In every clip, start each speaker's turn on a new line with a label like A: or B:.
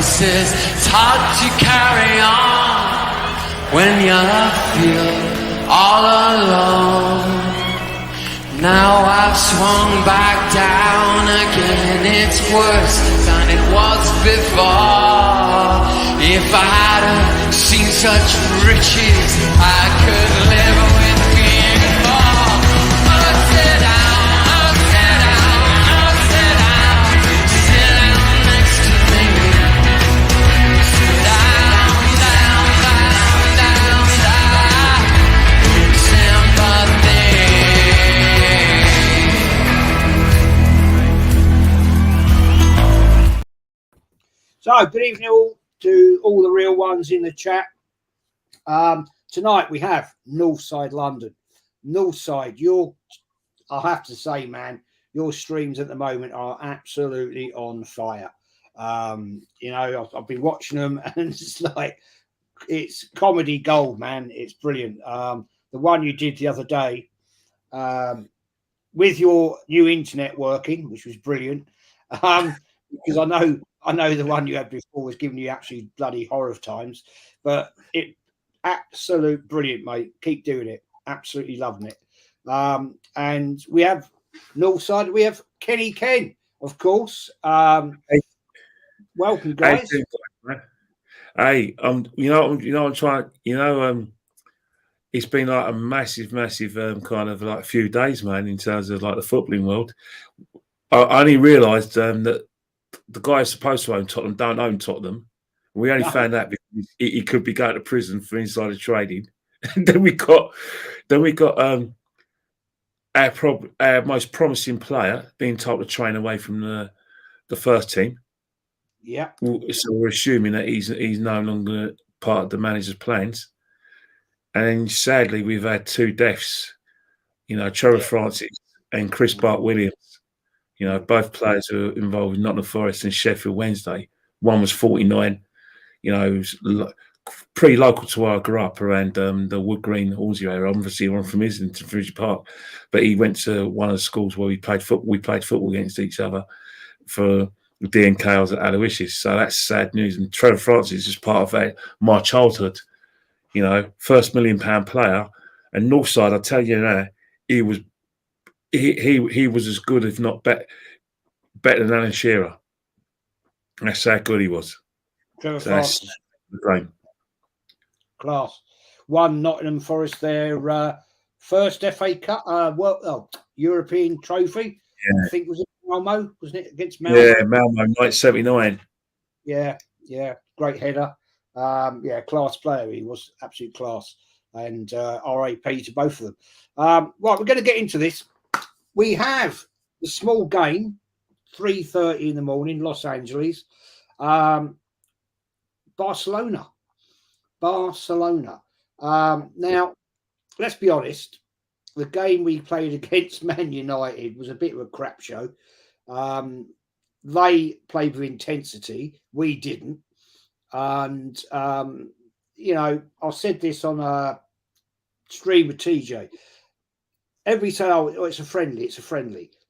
A: voices. It's hard to carry on when you feel all alone. Now I've swung back down again. It's worse than it was before. If I hadn't seen such riches, I could live with being poor. Sit down, sit down, sit down, sit down next to me. Sit down, down, down, down, down. Sympathy.
B: So, good evening all to all the real ones in the chat. Tonight we have Northside London. Northside, I have to say, man, your streams at the moment are absolutely on fire. You know, I've been watching them and it's comedy gold, man. It's brilliant. The one you did the other day with your new internet working, which was brilliant. Because I know the one you had before was giving you absolutely bloody horror times, but it absolute brilliant, mate. Keep doing it. Absolutely loving it. And we have Northside. We have Kenny Ken, of course.
C: Hey.
B: Welcome, guys.
C: Hey, I'm trying. It's been like a massive kind of like few days, man, in terms of like the footballing world. I only realised that the guy who's supposed to own Tottenham don't own Tottenham. We only found out because he could be going to prison for insider trading. And then we got our most promising player being told to train away from the first team.
B: Yeah.
C: So we're assuming that he's no longer part of the manager's plans. And sadly, we've had two deaths. You know, Trevor Francis and Chris Bart-Williams. You know, both players who are involved with Nottingham Forest and Sheffield Wednesday. One was 49. You know, he was pretty local to where I grew up, around the Wood Green, Hornsey area. Obviously, I'm from Islington, Fridge Park, but he went to one of the schools where we played football. We played football against each other for the DNKs at Aloysius. So that's sad news. And Trevor Francis is part of my childhood. You know, first £1 million player, and Northside. I tell you now, he was as good, if not better than Alan Shearer. That's how good he was.
B: Trevor Francis.
C: Great.
B: Class. Won Nottingham Forest their first FA Cup, European trophy.
C: Yeah.
B: I think it was Malmo, wasn't it? Against Malmo.
C: Yeah, Malmo, 1979.
B: Yeah, great header. Class player. He was absolute class. And RAP to both of them. Right, we're going to get into this. We have the small game, 3:30 in the morning, Los Angeles. Barcelona. Now, let's be honest. The game we played against Man United was a bit of a crap show. They played with intensity. We didn't. And, you know, I said this on a stream with TJ. Every say, oh, it's a friendly.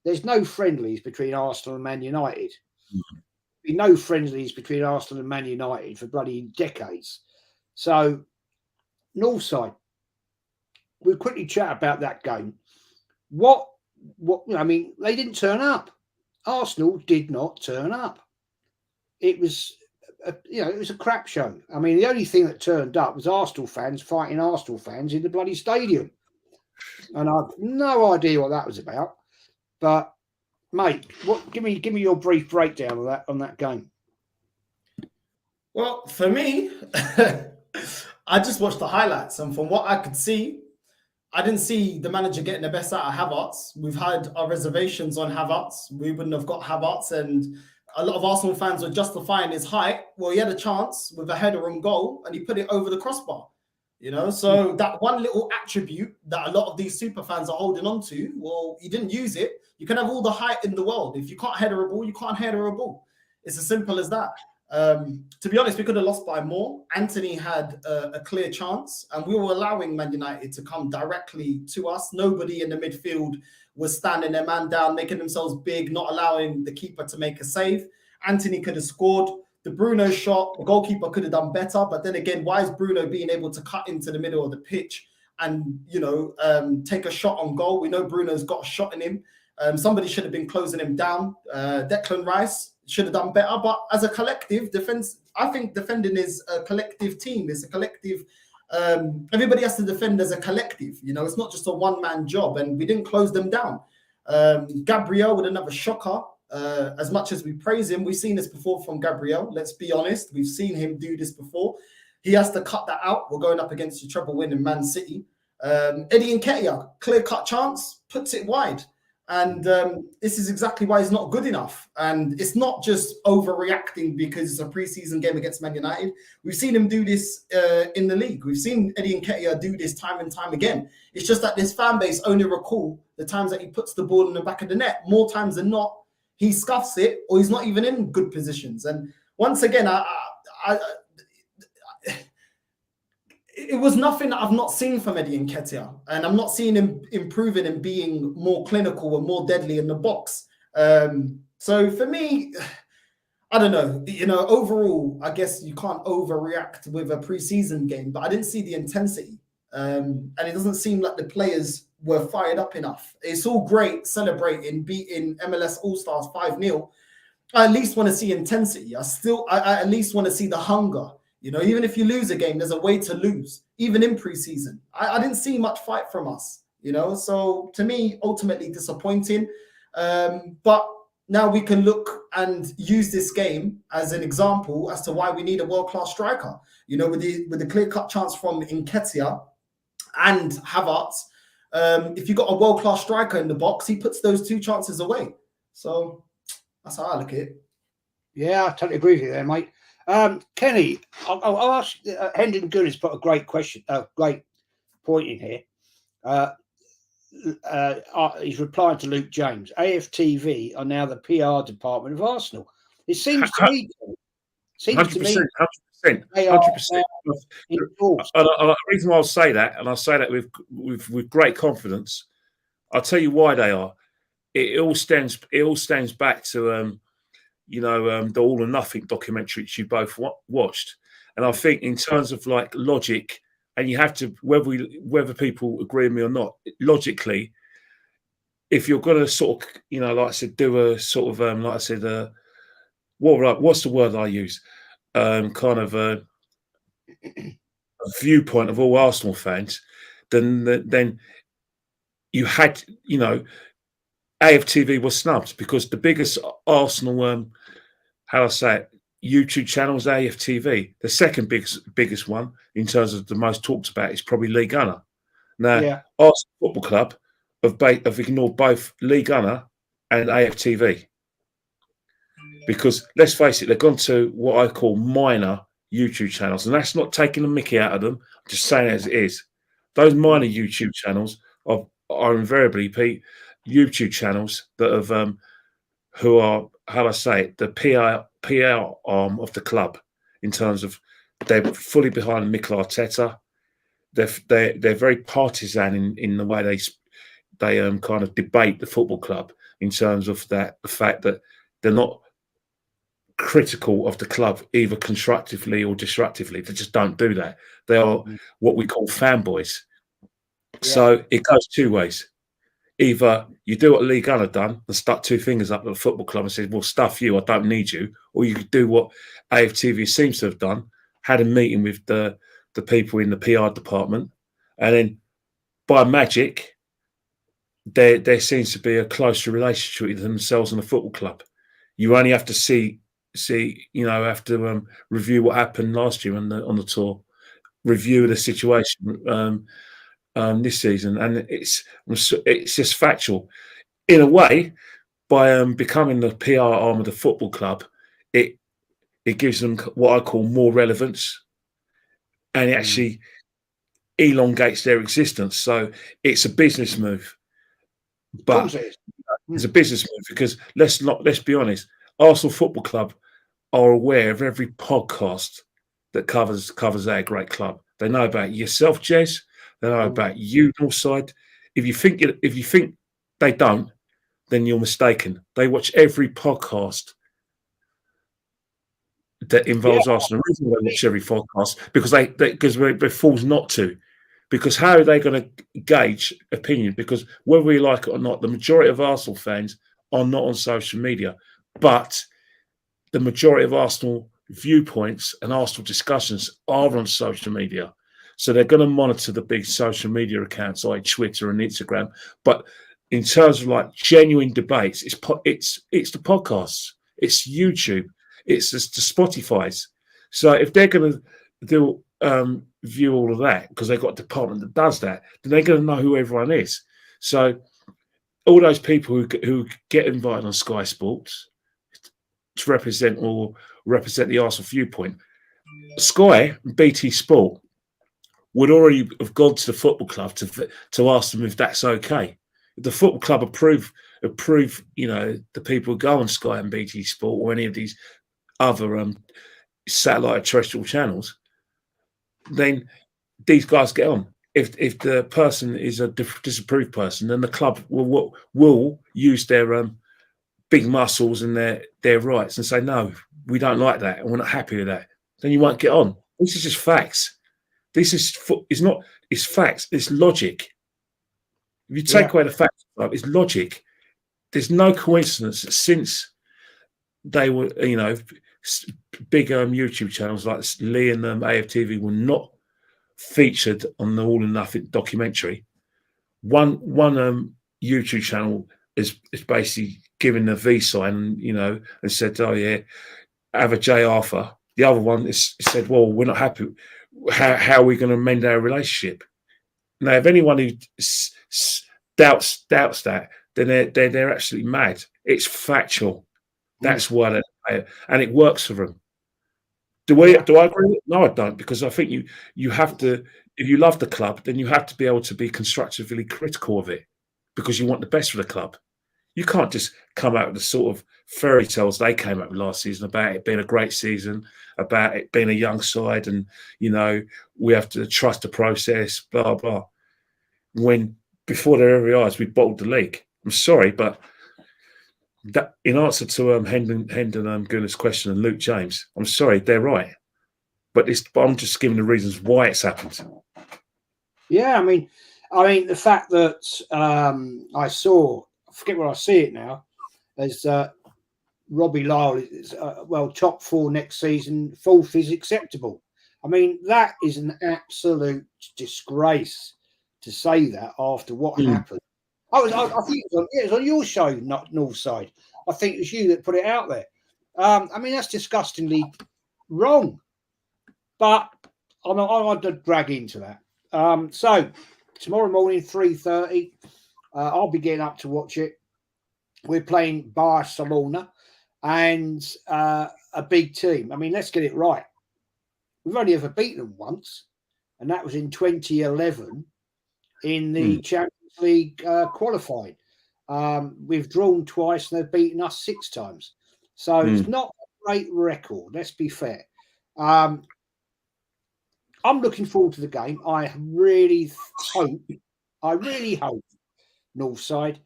B: There's no friendlies between Arsenal and Man United. Mm-hmm. No friendlies between Arsenal and Man United for bloody decades. So, Northside, we'll quickly chat about that game. What? I mean, they didn't turn up. Arsenal did not turn up. It was, it was a crap show. I mean, the only thing that turned up was Arsenal fans fighting Arsenal fans in the bloody stadium. And I've no idea what that was about. But, mate, give me your brief breakdown of on that game.
D: Well, for me, I just watched the highlights, and from what I could see, I didn't see the manager getting the best out of Havertz. We've had our reservations on Havertz. We wouldn't have got Havertz, and a lot of Arsenal fans were justifying his height. Well, he had a chance with a header and goal, and he put it over the crossbar. You know, so that one little attribute that a lot of these super fans are holding on to, well, you didn't use it. You can have all the height in the world. If you can't header a ball, you can't header a ball. It's as simple as that. To be honest, we could have lost by more. Anthony had a clear chance, and we were allowing Man United to come directly to us. Nobody in the midfield was standing their man down, making themselves big, not allowing the keeper to make a save. Anthony could have scored. the Bruno shot, the goalkeeper could have done better. But then again, why is Bruno being able to cut into the middle of the pitch and, you know, take a shot on goal? We know Bruno's got a shot in him. Somebody should have been closing him down. Declan Rice should have done better. But as a collective defense, I think defending is a collective team. It's a collective. Everybody has to defend as a collective. You know, it's not just a one-man job. And we didn't close them down. Gabriel with another shocker. As much as we praise him, we've seen this before from Gabriel. Let's be honest. We've seen him do this before. He has to cut that out. We're going up against the treble win in Man City. Eddie Nketiah, clear-cut chance, puts it wide. And this is exactly why he's not good enough. And it's not just overreacting because it's a preseason game against Man United. We've seen him do this in the league. We've seen Eddie Nketiah do this time and time again. It's just that this fan base only recall the times that he puts the ball in the back of the net. More times than not, he scuffs it or he's not even in good positions. And once again, it was nothing that I've not seen from Eddie Nketiah, and I'm not seeing him improving and being more clinical and more deadly in the box. So for me, I don't know. You know, overall, I guess you can't overreact with a preseason game, but I didn't see the intensity, and it doesn't seem like the players were fired up enough. It's all great celebrating beating MLS All-Stars 5-0. I at least want to see intensity. I at least want to see the hunger. You know, even if you lose a game, there's a way to lose, even in preseason. I didn't see much fight from us, you know. So to me, ultimately disappointing. But now we can look and use this game as an example as to why we need a world-class striker. You know, with the clear-cut chance from Nketiah and Havertz, if you got a world-class striker in the box, he puts those two chances away. So that's how I look at it.
B: Yeah, I totally agree with you there, mate. Kenny, I'll ask. Hendon Good has put a great question, great point in here. He's replying to Luke James. AFTV are now the PR department of Arsenal. It seems to me.
C: 100%.
B: They are
C: 100%.
B: endorsed.
C: The reason why I'll say that, and I'll say that with great confidence, I'll tell you why they are. It all stems back to the All or Nothing documentary which you both watched, and I think in terms of like logic, and you have to whether people agree with me or not, logically, if you're going to sort of like I said, do a sort of like I said, what's the word I use? Kind of a viewpoint of all Arsenal fans, then you had, AFTV was snubbed because the biggest Arsenal, how do I say it, YouTube channel is AFTV. The second biggest one in terms of the most talked about is probably Ligue 1. Now, Arsenal Football Club have ignored both Ligue 1 and AFTV. Because let's face it, they've gone to what I call minor YouTube channels, and that's not taking the mickey out of them. I'm just saying it as it is. Those minor YouTube channels are invariably YouTube channels that have who are, how do I say it, the PR arm of the club in terms of they're fully behind Mikel Arteta. They're very partisan in the way they kind of debate the football club in terms of the fact that they're not critical of the club either constructively or destructively. They just don't do that. They are what we call fanboys. Yeah. So it goes two ways. Either you do what Ligue 1 have done and stuck two fingers up at the football club and said, well, stuff you, I don't need you. Or you could do what AFTV seems to have done, had a meeting with the people in the PR department, and then by magic, there seems to be a closer relationship with themselves and the football club. You only have to have to review what happened last year on the tour, review the situation this season, and it's just factual. In a way, by becoming the PR arm of the football club, it gives them what I call more relevance, and it actually elongates their existence. So it's a business move, but it's a business move because let's be honest, Arsenal Football Club are aware of every podcast that covers our great club. They know about yourself, Jez. They know about you, Northside. If you think they don't, then you're mistaken. They watch every podcast that involves Arsenal. The reason they watch every podcast because it falls not to. Because how are they going to gauge opinion? Because whether we like it or not, the majority of Arsenal fans are not on social media, but the majority of Arsenal viewpoints and Arsenal discussions are on social media. So they're going to monitor the big social media accounts like Twitter and Instagram. But in terms of like genuine debates, it's the podcasts, it's YouTube, it's the Spotify's. So if they're going to do view all of that because they've got a department that does that, then they're going to know who everyone is. So all those people who get invited on Sky Sports to represent the Arsenal viewpoint, Sky and BT Sport would already have gone to the football club to ask them if that's okay. If the football club approve, the people who go on Sky and BT Sport or any of these other satellite terrestrial channels, then these guys get on. If the person is a disapproved person, then the club will use their big muscles and their rights and say, no, we don't like that and we're not happy with that. Then you won't get on. This is just facts. It's facts. It's logic. If you take away the facts, it's logic. There's no coincidence that since they were, big YouTube channels like Lee and AFTV were not featured on the All or Nothing documentary. One YouTube channel is basically given the V sign, and said, "Oh yeah, have a J Arthur." The other one is said, "Well, we're not happy. How are we going to mend our relationship?" Now, if anyone who doubts that, then they're absolutely mad. It's factual. That's why they pay it, and it works for them. Do I agree? No, I don't, because I think you have to. If you love the club, then you have to be able to be constructively critical of it because you want the best for the club. You can't just come out with the sort of fairy tales they came up with last season about it being a great season, about it being a young side, and we have to trust the process, blah blah. When before their very eyes we bottled the league. I'm sorry, but that, in answer to Hendon Gunnar's question and Luke James, I'm sorry, they're right, but I'm just giving the reasons why it's happened.
B: Yeah, I mean, the fact that I forget where I see it now, as Robbie Lyle is top 4 next season, 4th is acceptable. I mean, that is an absolute disgrace to say that after what happened. I think it was on your show, not Northside. I think it was you that put it out there. I mean, that's disgustingly wrong. But I'm not to drag into that. So tomorrow morning, 3:30, I'll be getting up to watch it. We're playing Barcelona and a big team. I mean, let's get it right. We've only ever beaten them once, and that was in 2011 in the Champions League qualifying. We've drawn twice and they've beaten us 6 times. So it's not a great record, let's be fair. I'm looking forward to the game. I really hope, Northside,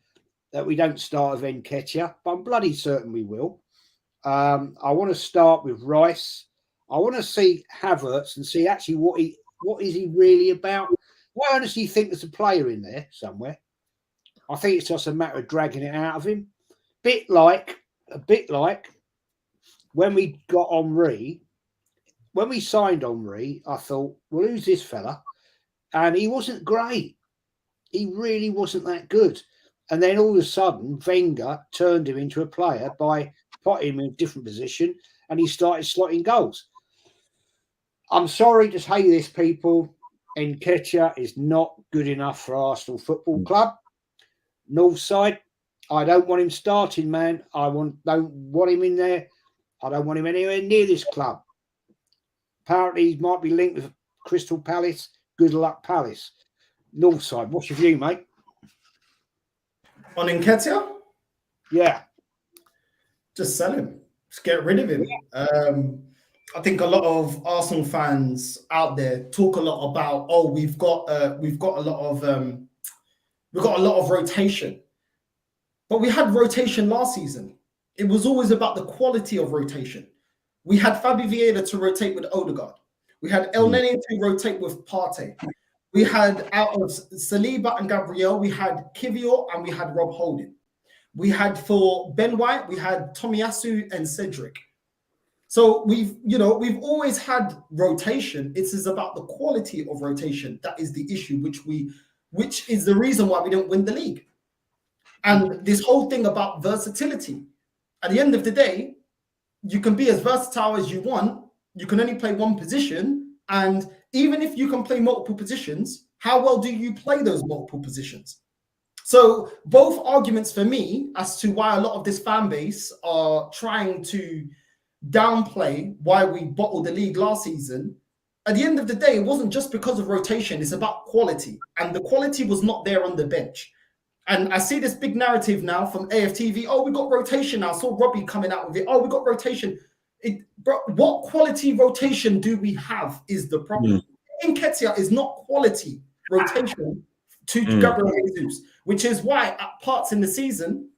B: that we don't start with Nketiah, but I'm bloody certain we will. I want to start with Rhys. I want to see Havertz and see actually what is he really about. I honestly think there's a player in there somewhere. I think it's just a matter of dragging it out of him. A bit like when we got Henry. When we signed Henry, I thought, well, who's this fella? And he wasn't great. He really wasn't that good. And then all of a sudden, Wenger turned him into a player by putting him in a different position, and he started slotting goals. I'm sorry to say this, people. Nketiah is not good enough for Arsenal Football Club. Northside, I don't want him starting, man. Don't want him in there. I don't want him anywhere near this club. Apparently, he might be linked with Crystal Palace. Good luck, Palace. Northside, what's your view, mate?
D: On Nketiah?
B: Yeah.
D: Just sell him. Just get rid of him. Yeah. I think a lot of Arsenal fans out there talk a lot about, we've got a lot of rotation, but we had rotation last season. It was always about the quality of rotation. We had Fabi Vieira to rotate with Odegaard. We had El Nene to rotate with Partey. We had out of Saliba and Gabriel, we had Kivior and we had Rob Holding. We had for Ben White, we had Tomiyasu and Cedric. So we've always had rotation. It is about the quality of rotation. That is the issue, which is the reason why we don't win the league. And this whole thing about versatility. At the end of the day, you can be as versatile as you want. You can only play one position. And even if you can play multiple positions, how well do you play those multiple positions? So both arguments for me as to why a lot of this fan base are trying to downplay why we bottled the league last season. At the end of the day, it wasn't just because of rotation. It's about quality. And the quality was not there on the bench. And I see this big narrative now from AFTV. Oh, we got rotation now. I saw Robbie coming out with it. Oh, we got rotation. Bro, what quality rotation do we have is the problem. Nketiah is not quality rotation to Gabriel Jesus, which is why at parts in the season,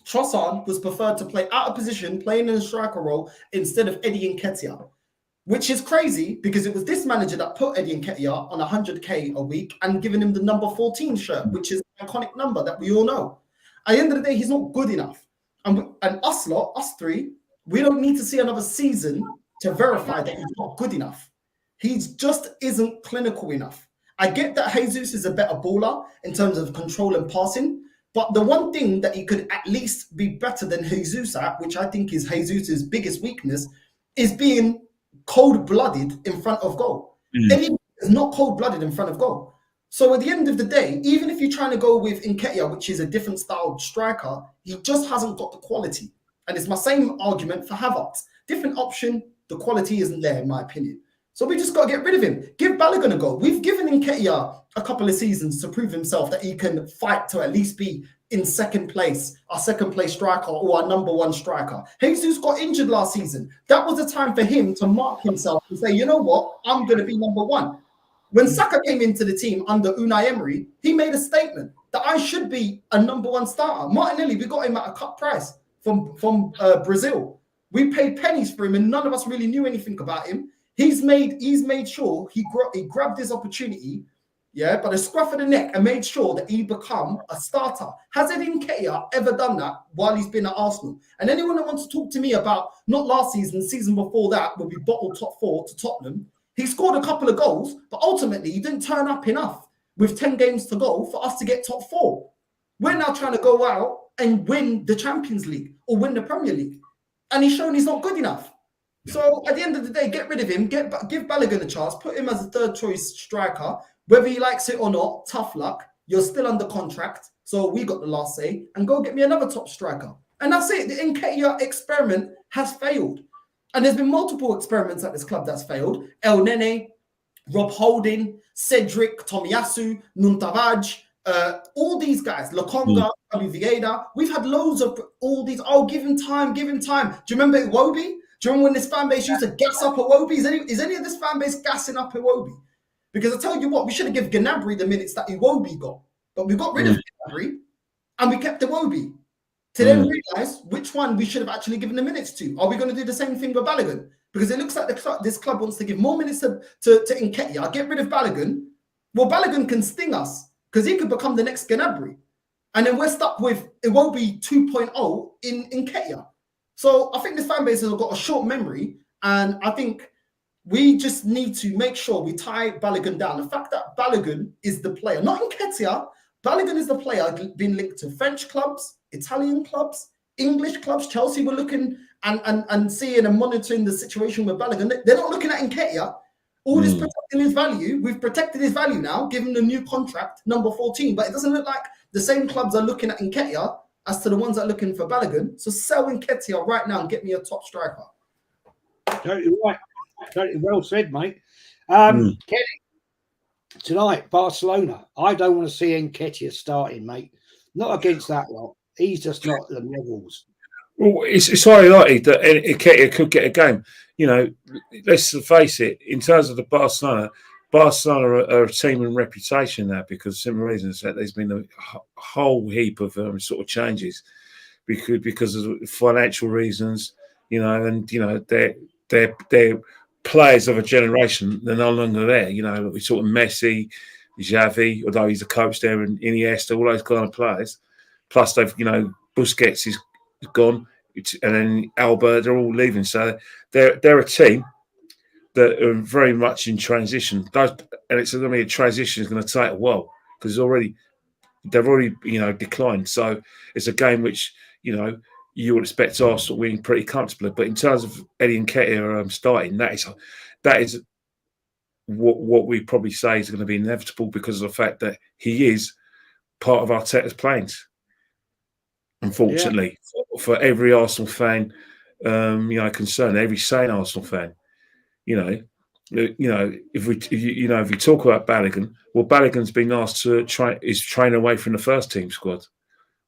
D: Trossard was preferred to play out of position, playing in a striker role instead of Eddie Nketiah, which is crazy because it was this manager that put Eddie Nketiah on 100k a week and given him the number 14 shirt, which is an iconic number that we all know. At the end of the day, he's not good enough. And us lot, us three, we don't need to see another season to verify that he's not good enough. He just isn't clinical enough. I get that Jesus is a better baller in terms of control and passing, but the one thing that he could at least be better than Jesus at, which I think is Jesus's biggest weakness, is being cold-blooded in front of goal. Eddie is not cold-blooded in front of goal. So at the end of the day, even if you're trying to go with Nketiah, which is a different style striker, he just hasn't got the quality. And it's my same argument for Havertz. Different option, the quality isn't there, in my opinion. So we just got to get rid of him. Give Balogun a go. We've given Nketiah a couple of seasons to prove himself that he can fight to at least be in second place, our second place striker or our number one striker. Jesus got injured last season. That was the time for him to mark himself and say, you know what, I'm going to be number one. When Saka came into the team under Unai Emery, he made a statement that I should be a number one starter. Martinelli, we got him at a cut price from Brazil. We paid pennies for him and none of us really knew anything about him. He's made sure he grabbed his opportunity, by the scruff of the neck and made sure that he become a starter. Has Eddie Nketiah ever done that while he's been at Arsenal? And anyone that wants to talk to me about not last season, season before that, when we bottled top four to Tottenham, he scored a couple of goals, but ultimately he didn't turn up enough with 10 games to go for us to get top four. We're now trying to go out and win the Champions League or win the Premier League. And he's shown he's not good enough. So at the end of the day, get rid of him, give Balogun a chance, put him as a third choice striker. Whether he likes it or not, tough luck. You're still under contract. So we got the last say. And go get me another top striker. And that's it. The Nketiah experiment has failed. And there's been multiple experiments at this club that's failed. El Nene, Rob Holding, Cedric, Tomiyasu, Nuntavaj, all these guys, Lokonga, Vieira. We've had loads of all these. Oh, give him time, give him time. Do you remember Iwobi? Do you remember when this fan base used to gas up Iwobi? Is any of this fan base gassing up Iwobi? Because I tell you what, we should have given Gnabry the minutes that Iwobi got. But we got rid of Gnabry and we kept Iwobi. To then realise which one we should have actually given the minutes to. Are we going to do the same thing with Balogun? Because it looks like this club wants to give more minutes to Nketiah. Get rid of Balogun. Well, Balogun can sting us because he could become the next Gnabry. And then we're stuck with Iwobi 2.0 in Nketiah. So I think this fan base has got a short memory, and I think we just need to make sure we tie Balogun down. The fact that Balogun is the player, not Nketiah, Balogun is the player being linked to French clubs, Italian clubs, English clubs. Chelsea were looking and seeing and monitoring the situation with Balogun. They're not looking at Nketiah. All this protecting his value. We've protected his value now, given the new contract, number 14. But it doesn't look like the same clubs are looking at Nketiah as to the ones that are looking for Balogun. So sell Nketiah right now and get me a top striker.
B: Totally right. Totally well said, mate. Kenny, tonight, Barcelona. I don't want to see Nketiah starting, mate. Not against that lot. He's just not the levels.
C: Well, it's highly likely that Nketiah could get a game. You know, let's face it, in terms of the Barcelona are a team in reputation now because simple reasons that there's been a whole heap of sort of changes because of financial reasons, you know, and, you know, they're players of a generation. They're no longer there. You know, we sort of Messi, Javi, although he's a coach there, and Iniesta, all those kind of players. Plus, they've, you know, Busquets is gone, and then Albert, they're all leaving. So they're a team that are very much in transition. And it's going to be a transition is going to take a while because they've already, you know, declined. So it's a game which, you know, you would expect Arsenal winning pretty comfortably. But in terms of Eddie Nketiah starting, that is what we probably say is going to be inevitable because of the fact that he is part of Arteta's plans. Unfortunately, for every Arsenal fan, you know, concerned, every sane Arsenal fan, you know, if you talk about Balogun, well, Balogun's been asked to train away from the first team squad.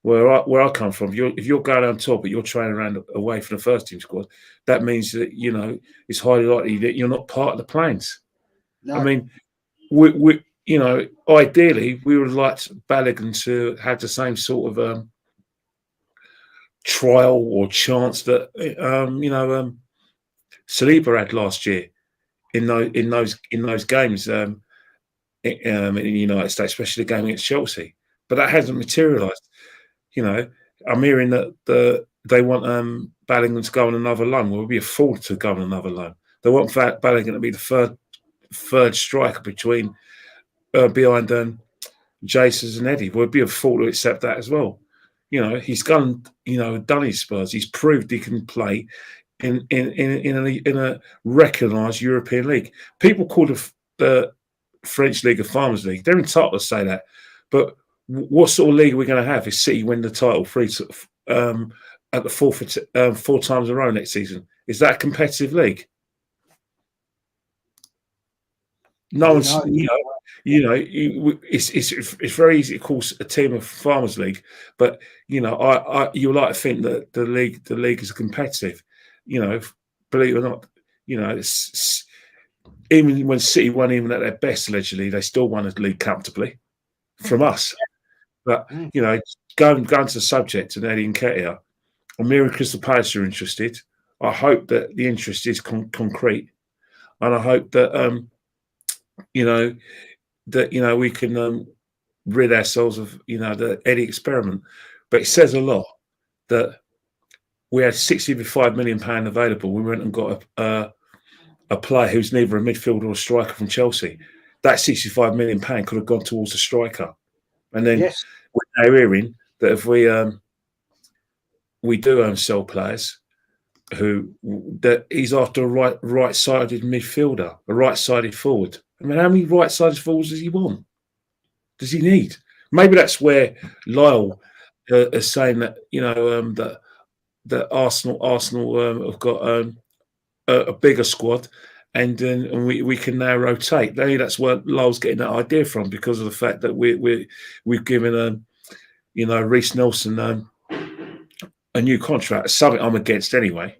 C: Where I come from, if you're going on top, but you're training around away from the first team squad, that means that, you know, it's highly likely that you're not part of the plans. No. I mean, we you know, ideally we would have liked Balogun to have the same sort of trial or chance that Saliba had last year in those games in the United States, especially the game against Chelsea. But that hasn't materialised. You know, I'm hearing that they want Balogun to go on another loan. Well, it would be a fool to go on another loan. They want Balogun to be the third striker behind Jesus and Eddie. Well, it'd be a fool to accept that as well. You know, he's done his Spurs. He's proved he can play in a recognised European league. People call the French League a farmers' league. They're entitled to say that, but what sort of league are we going to have if City win the title at the four times in a row next season? Is that a competitive league? No one's, it's very easy to call a team a farmers' league, but you know, you like to think that the league is competitive. You know, believe it or not, you know, even when City won, even at their best, allegedly, they still won the league comfortably from us. But, you know, going to the subject and Eddie Nketiah, I'm hearing Crystal Palace are interested. I hope that the interest is concrete, and I hope that we can rid ourselves of the Eddie experiment. But it says a lot that we had £65 million available. We went and got a player who's neither a midfielder or a striker from Chelsea. That £65 million could have gone towards a striker. And then we're now hearing that if we do sell players, that he's after a right-sided midfielder, a right-sided forward. I mean, how many right-sided forwards does he want? Does he need? Maybe that's where Lyle is saying that that Arsenal have got a bigger squad, and we can now rotate. Maybe that's where Lyle's getting that idea from, because of the fact that we've given Rhys Nelson a new contract. Something I'm against anyway.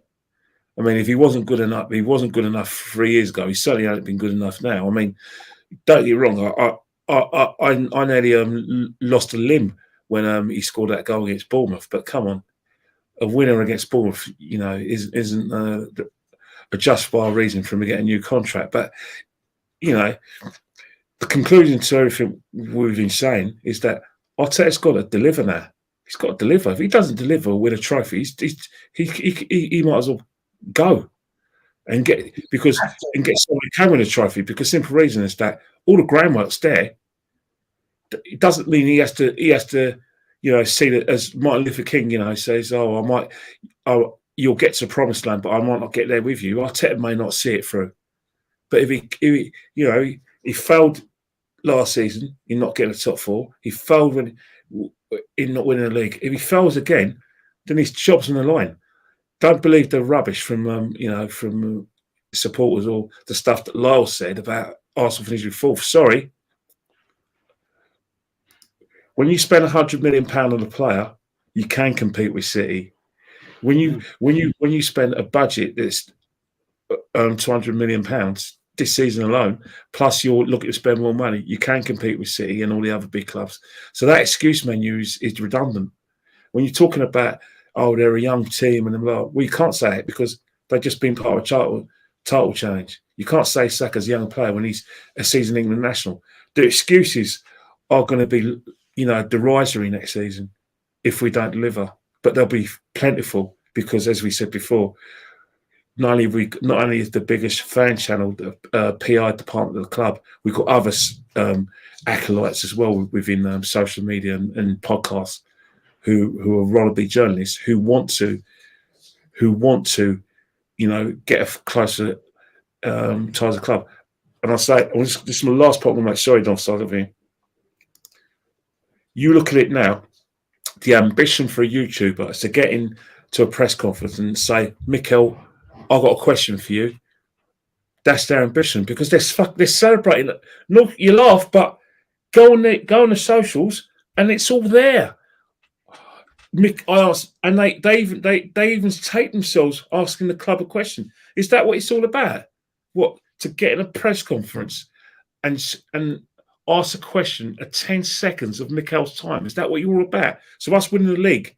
C: I mean, if he wasn't good enough 3 years ago. He certainly hasn't been good enough now. I mean, don't get me wrong. I nearly lost a limb when he scored that goal against Bournemouth. But come on, a winner against Bournemouth, isn't a justifiable reason for him to get a new contract. But the conclusion to everything we've been saying is that Arteta's got to deliver now. He's got to deliver. If he doesn't deliver with a trophy, he might as well go and get someone who can win a trophy. Because simple reason is that all the groundwork's there. It doesn't mean he has to see that, as Martin Luther King says, you'll get to the promised land, but I might not get there with you. Arteta may not see it through. But if he failed last season in not getting the top four, he failed in not winning the league. If he fails again, then his job's on the line. Don't believe the rubbish from supporters or the stuff that Lyle said about Arsenal finishing fourth. Sorry. When you spend £100 million on a player, you can compete with City. When you spend a budget that's £200 million this season alone, plus you're looking to spend more money, you can compete with City and all the other big clubs. So that excuse menu is redundant. When you're talking about, they're a young team and blah, well, you can't say it, because They've just been part of a title challenge. You can't say Saka's a young player when he's a seasoned England national. The excuses are going to be, derisory next season if we don't deliver. But they'll be plentiful because, as we said before, not only is the biggest fan channel, the PR department of the club, we've got other acolytes as well within social media and podcasts who are rollerblade journalists who want to get a closer ties to the club. And I say, this is my last point. Sorry, NorthsideLDN. You look at it now. The ambition for a YouTuber is to get into a press conference and say, Mikel, I've got a question for you. That's their ambition because they're celebrating. Look, you laugh, but go on the socials and it's all there. I asked, and they even take themselves asking the club a question. Is that what it's all about? What, to get in a press conference and ask a question at 10 seconds of Mikel's time? Is that what you're all about? So us winning the league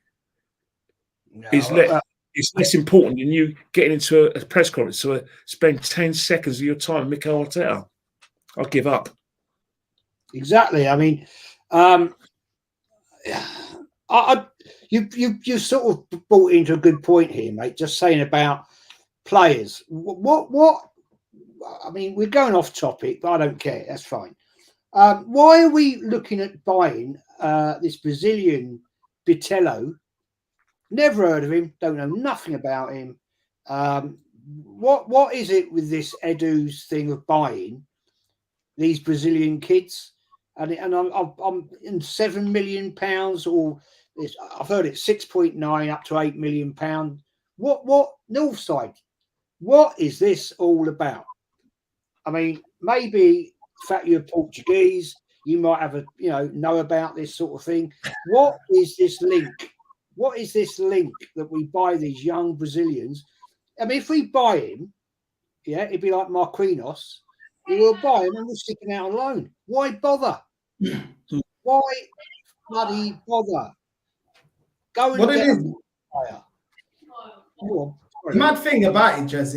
C: is less important than you getting into a press conference to spend 10 seconds of your time with Mikel Arteta. I'll give up.
B: Exactly. I mean, you sort of brought into a good point here, mate. Just saying about players. What? I mean, we're going off topic, but I don't care. That's fine. Why are we looking at buying this Brazilian Bitello? Never heard of him. Don't know nothing about him. What is it with this Edu's thing of buying these Brazilian kids? And I'm in £7 million, or I've heard it's 6.9 up to £8 million. What Northside? What is this all about? I mean, maybe the fact you're Portuguese, you might have know about this sort of thing. What is this link? What is this link that we buy these young Brazilians? I mean, if we buy him, it'd be like Marquinhos. We will buy him and we're sticking out on loan. Why bother? Why bloody bother? Go and get a player.
D: The mad thing about it, Jez,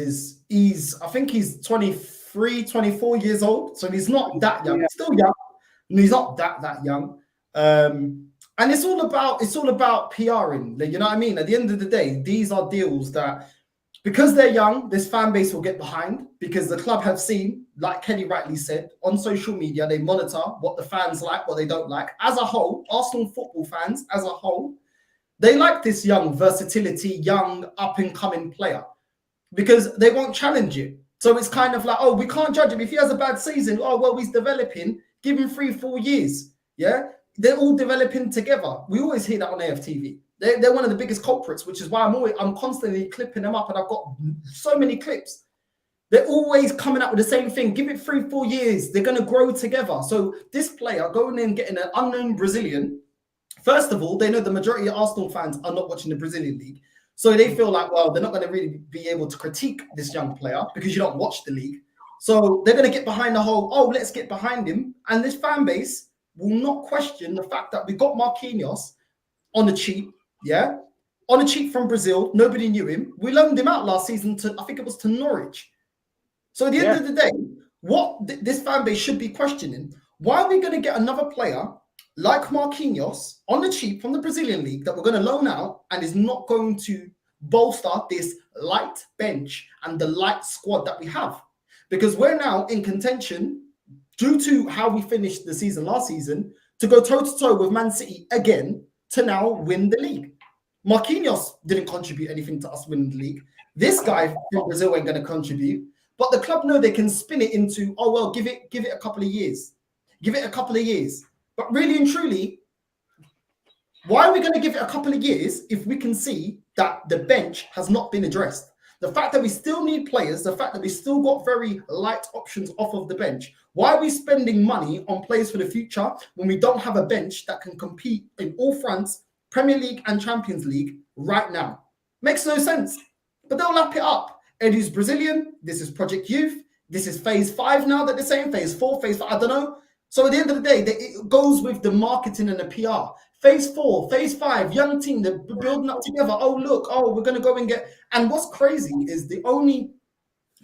D: is I think he's 23, 24 years old. So he's not that young. He's still young. And he's not that young. And it's all about PRing. You know what I mean? At the end of the day, these are deals that, because they're young, this fan base will get behind, because the club have seen, like Kenny rightly said, on social media, they monitor what the fans like, what they don't like. As a whole, Arsenal football fans, as a whole, they like this young versatility, young up-and-coming player, because they won't challenge it. So it's kind of like, oh, we can't judge him. If he has a bad season, oh, well, he's developing. Give him 3-4 years. Yeah? They're all developing together. We always hear that on AFTV. They're one of the biggest culprits, which is why I'm constantly clipping them up, and I've got so many clips. They're always coming up with the same thing. Give it 3-4 years. They're going to grow together. So this player going in, getting an unknown Brazilian, first of all, they know the majority of Arsenal fans are not watching the Brazilian league. So they feel like, well, they're not going to really be able to critique this young player because you don't watch the league. So they're going to get behind the whole, oh, let's get behind him. And this fan base will not question the fact that we got Marquinhos on the cheap, on the cheap from Brazil. Nobody knew him. We loaned him out last season to, I think it was to Norwich. So at the end of the day, what this fan base should be questioning, why are we going to get another player like Marquinhos on the cheap from the Brazilian league that we're going to loan out and is not going to bolster this light bench and the light squad that we have? Because we're now in contention, due to how we finished the season last season, to go toe-to-toe with Man City again to now win the league. Marquinhos didn't contribute anything to us winning the league. This guy from Brazil ain't going to contribute. But the club know they can spin it into, oh, well, give it a couple of years. Give it a couple of years. But really and truly, why are we going to give it a couple of years if we can see that the bench has not been addressed? The fact that we still need players, the fact that we still got very light options off of the bench. Why are we spending money on players for the future when we don't have a bench that can compete in all fronts, Premier League and Champions League right now? Makes no sense. But they'll lap it up. Edu's Brazilian. This is Project Youth. This is phase 5 now that they're saying. Phase 4, phase 5, I don't know. So at the end of the day, it goes with the marketing and the PR. phase 4, phase 5, young team, they're building up together. Oh, look, we're going to go and get. And what's crazy is the only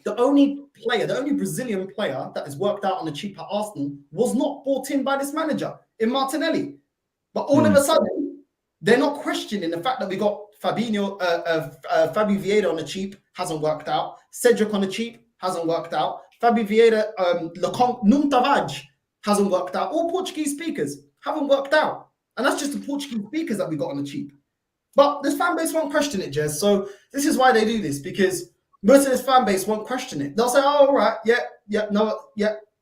D: player, the only Brazilian player that has worked out on the cheap at Arsenal was not bought in by this manager in Martinelli. But all of a sudden, they're not questioning the fact that we got Fabio Vieira on the cheap, hasn't worked out. Cedric on the cheap, hasn't worked out. Fabio Vieira, Nuno Tavares hasn't worked out. All Portuguese speakers haven't worked out. And that's just the Portuguese speakers that we got on the cheap. But this fan base won't question it, Jez. So this is why they do this, because most of this fan base won't question it. They'll say, oh, all right,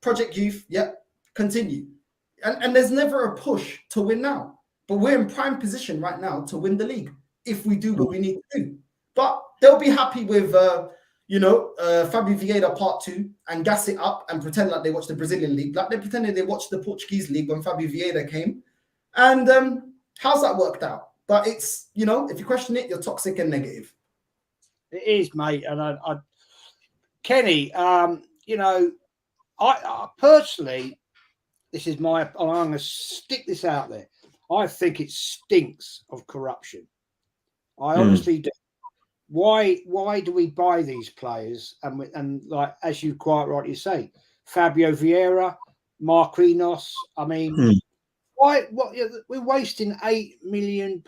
D: Project Youth, continue. And there's never a push to win now. But we're in prime position right now to win the league if we do what we need to do. But they'll be happy with, Fabio Vieira Part 2 and gas it up and pretend like they watched the Brazilian league, like they pretended they watched the Portuguese league when Fabio Vieira came. And how's that worked out? But it's, if you question it, you're toxic and negative.
B: It is, mate. And I Kenny, I personally, this is I'm going to stick this out there. I think it stinks of corruption. I honestly do. Why do we buy these players? And like, as you quite rightly say, Fabio Vieira, Marquinhos. I mean, why? What we're wasting £8 million.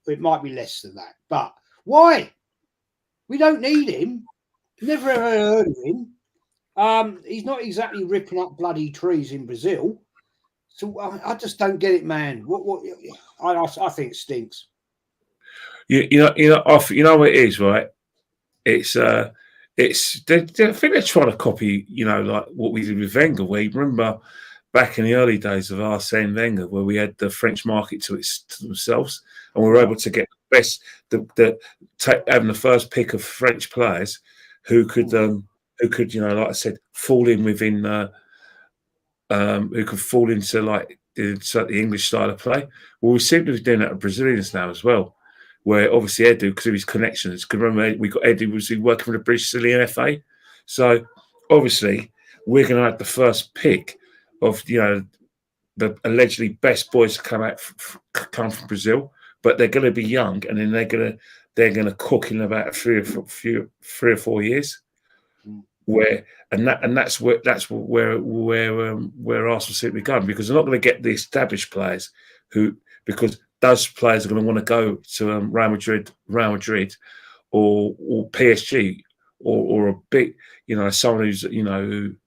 B: It might be less than that, but why? We don't need him. Never ever heard of him. He's not exactly ripping up bloody trees in Brazil. So I just don't get it, man. I think it stinks.
C: You know what it is, right? It's I think they're trying to copy, like what we did with Wenger. Where you remember back in the early days of Arsene Wenger, where we had the French market to themselves, and we were able to get the best, having the first pick of French players who could, like I said, fall in within, who could fall into like the English style of play. Well, we seem to be doing that with Brazilians now as well. Where obviously Edu, because of his connections, because remember we got Edu was working for the Brazilian FA, so obviously we're going to have the first pick of the allegedly best boys to come from Brazil, but they're going to be young, and then they're going to cook in about 3 or 4 years. That's where Arsenal seem to be going, because they're not going to get the established players because those players are going to want to go to Real Madrid, or PSG, or a big, someone who's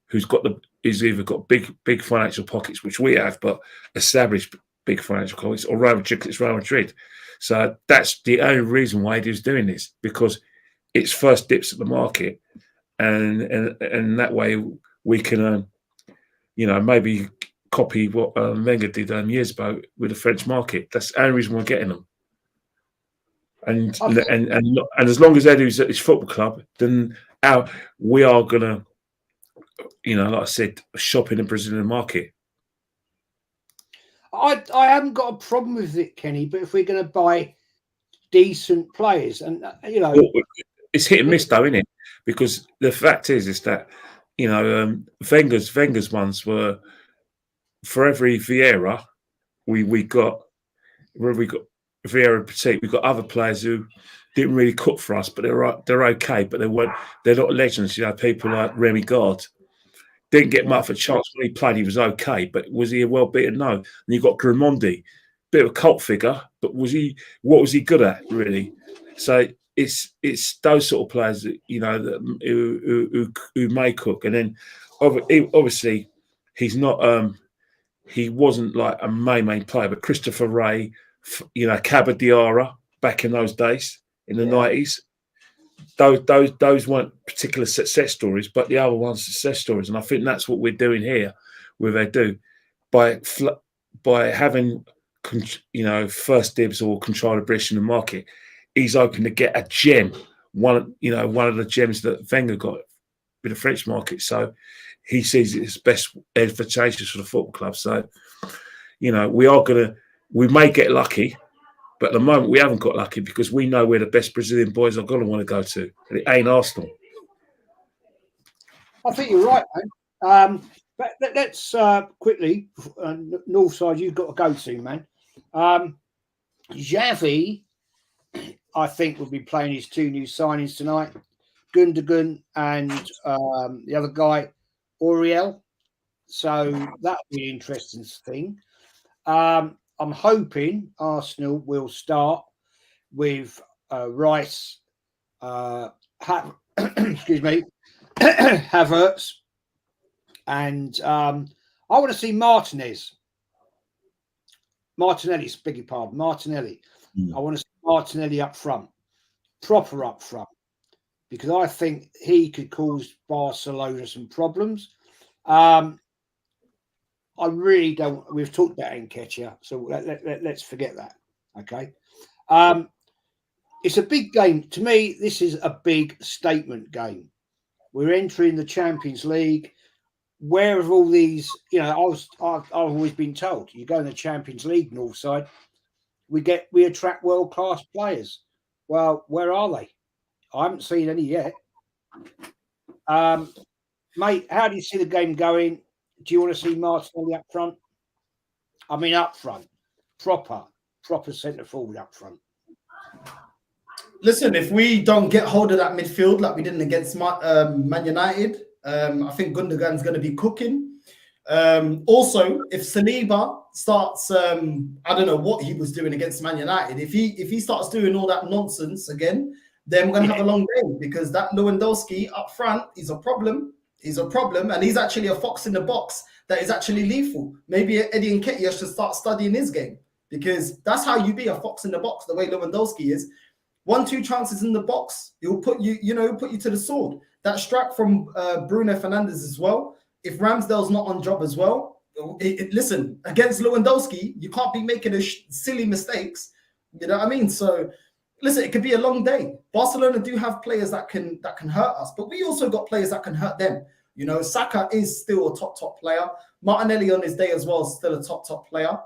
C: who's either got big financial pockets, which we have, but established big financial pockets, or Real Madrid. So that's the only reason why he's doing this, because it's first dips at the market, and that way we can, maybe copy what Wenger did years ago with the French market. That's the only reason we're getting them. And as long as Edu's at his football club, then we are gonna, like I said, shop in the Brazilian market.
B: I haven't got a problem with it, Kenny. But if we're going to buy decent players, and
C: it's hit and miss, though, isn't it? Because the fact is that Wenger's ones were, for every Vieira we got Vieira Petit, we got other players who didn't really cook for us, but they're okay, but they're not legends. People like Remy Gard didn't get much of a chance when he played. He was okay, but was he a well beaten? No. And you got Grimondi, bit of a cult figure, but what was he good at, really? So it's those sort of players that, who may cook. And then obviously he's not he wasn't like a main player, but Christopher Ray, Cabadiara back in those days in the 90s. Those weren't particular success stories, but the other ones success stories. And I think that's what we're doing here with Edu, by having first dibs or control of British in the market. He's hoping to get a gem, one of the gems that Wenger got with the French market. So he sees it as best advantageous for the football club. So, we may get lucky, but at the moment we haven't got lucky, because we know where the best Brazilian boys are going to want to go to. And it ain't Arsenal.
B: I think you're right, man. But let's quickly, Northside, you've got to go soon, man. Javi, I think, will be playing his 2 new signings tonight, Gundogan and the other guy, Oriel. So that'll be an interesting thing. I'm hoping Arsenal will start with Rhys, excuse me, Havertz, and I want to see Martinez. Martinelli, beg your pardon, Martinelli. I want to see Martinelli up front, proper up front, because I think he could cause Barcelona some problems. I really don't. We've talked about Nketiah, so let's forget that. Okay. It's a big game. To me, this is a big statement game. We're entering the Champions League. Where have all these, I've always been told, you go in the Champions League, Northside, we attract world-class players. Well, where are they? I haven't seen any yet. Mate, how do you see the game going? Do you want to see Martinelli up front? I mean, up front. Proper centre forward up front.
D: Listen, if we don't get hold of that midfield like we didn't against Man United, I think Gundogan's going to be cooking. Also, if Saliba starts, I don't know what he was doing against Man United. If he starts doing all that nonsense again, then we're going to have a long day, because that Lewandowski up front is a problem. He's a problem, and he's actually a fox in the box that is actually lethal. Maybe Eddie Nketiah should start studying his game, because that's how you be a fox in the box, the way Lewandowski is. 1-2 chances in the box, he'll put you to the sword. That strike from Bruno Fernandes as well. If Ramsdale's not on job as well, listen, against Lewandowski, you can't be making silly mistakes. You know what I mean? So, listen, it could be a long day. Barcelona do have players that can hurt us, but we also got players that can hurt them. You know, Saka is still a top player. Martinelli on his day as well is still a top player.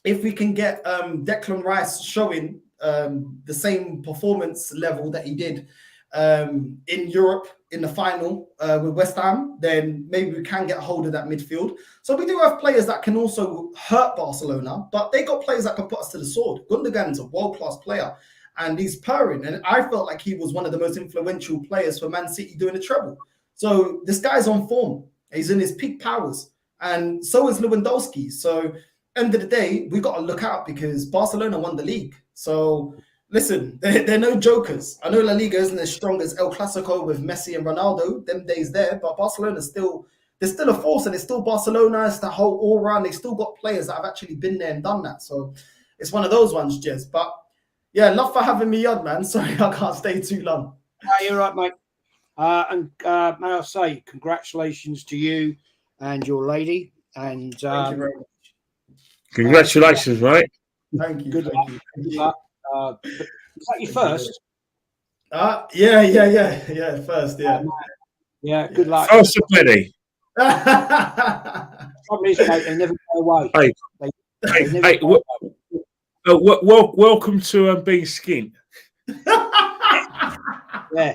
D: If we can get Declan Rice showing the same performance level that he did in Europe in the final with West Ham, then maybe we can get hold of that midfield. So we do have players that can also hurt Barcelona, but they got players that can put us to the sword. Gundogan's a world-class player, and he's purring, and I felt like he was one of the most influential players for Man City doing the treble. So this guy's on form. He's in his peak powers, and so is Lewandowski. So end of the day, we got to look out, because Barcelona won the league. So listen, they're no jokers. I know La Liga isn't as strong as El Clasico with Messi and Ronaldo, them days there, but Barcelona's they're still a force, and it's still Barcelona. It's the whole all-round. They still got players that have actually been there and done that. So it's one of those ones, Jez. But yeah, love for having me on, man. Sorry, I can't stay too long.
B: You're right, mate. And may I say, congratulations to you and your lady. And
D: thank you very much.
C: Congratulations, mate.
D: Thank you.
B: Good luck. Good luck. Is that your first?
D: Yeah. First, yeah.
B: Yeah, good luck.
C: First of many.
B: Probably is, mate. They never go away.
C: Hey, welcome to being skint.
B: Yeah.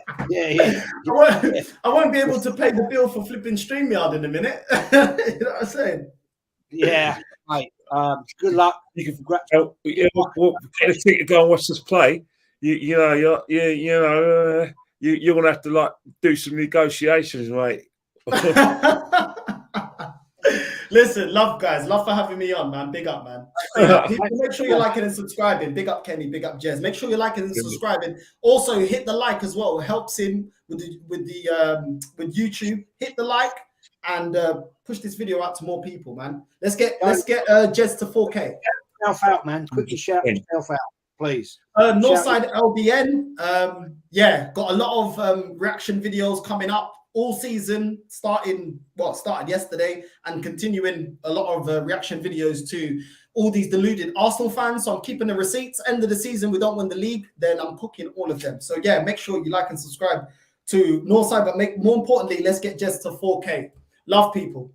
D: I won't be able to pay the bill for flipping StreamYard in a minute. You know what I'm saying?
B: Yeah, mate. Good luck.
C: We'll get a ticket to go and watch us play. You're gonna have to like do some negotiations, mate.
D: Listen, love for having me on, man. Big up, man. People, make sure you're liking and subscribing. Big up Kenny, big up Jez. Make sure you're liking and subscribing. Also, hit the like as well. It helps him with YouTube. Hit the like and push this video out to more people, man. Let's get Jez to 4K.
B: Yourself out, man. Quickly shout yourself out, please.
D: NorthsideLDN. Got a lot of reaction videos coming up all season, started yesterday, and continuing a lot of reaction videos to all these deluded Arsenal fans. So I'm keeping the receipts. End of the season, we don't win the league, then I'm cooking all of them. So yeah, make sure you like and subscribe to Northside, but more importantly, let's get Jez to 4K. Love, people.